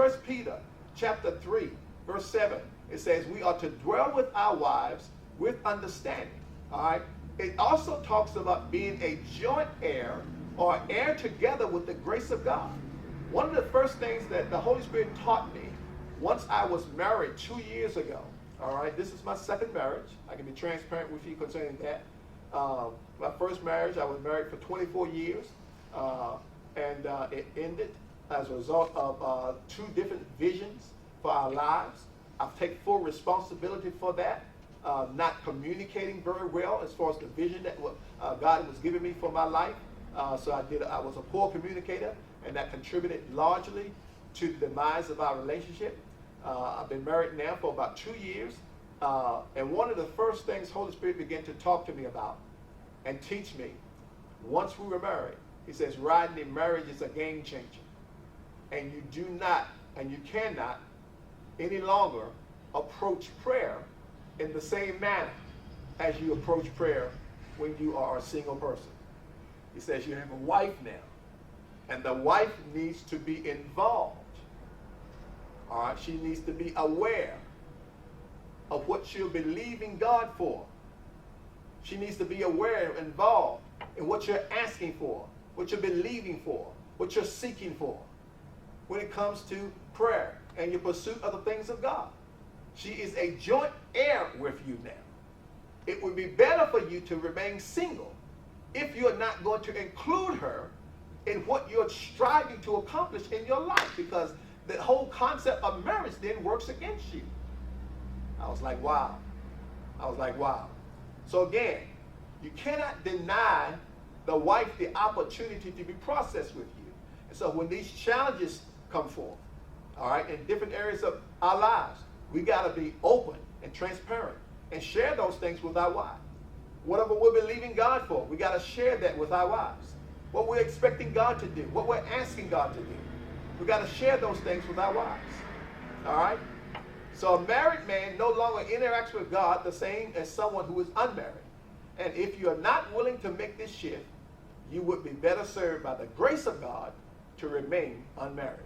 First Peter chapter 3, verse 7, it says we are to dwell with our wives with understanding. All right. It also talks about being a joint heir or heir together with the grace of God. One of the first things that the Holy Spirit taught me once I was married 2 years ago. All right, this is my second marriage. I can be transparent with you concerning that. My first marriage, I was married for 24 years, and it ended as a result of two different visions for our lives. I've taken full responsibility for that, not communicating very well as far as the vision that God was giving me for my life. So I was a poor communicator, and that contributed largely to the demise of our relationship. I've been married now for about 2 years, and one of the first things Holy Spirit began to talk to me about and teach me once we were married, he says, Rodney, marriage is a game changer. And you do not, and you cannot any longer approach prayer in the same manner as you approach prayer when you are a single person. He says you have a wife now, and the wife needs to be involved. All right, she needs to be aware of what you're believing God for. She needs to be aware and involved in what you're asking for, what you're believing for, what you're seeking for when it comes to prayer and your pursuit of the things of God. She is a joint heir with you now. It would be better for you to remain single if you're not going to include her in what you're striving to accomplish in your life, because the whole concept of marriage then works against you. I was like, wow. I was like, wow. So again, you cannot deny the wife the opportunity to be processed with you. And so when these challenges come forth, all right, in different areas of our lives, we got to be open and transparent and share those things with our wives. Whatever we're believing God for, we got to share that with our wives. What we're expecting God to do, what we're asking God to do, we got to share those things with our wives. All right? So a married man no longer interacts with God the same as someone who is unmarried. And if you are not willing to make this shift, you would be better served by the grace of God to remain unmarried.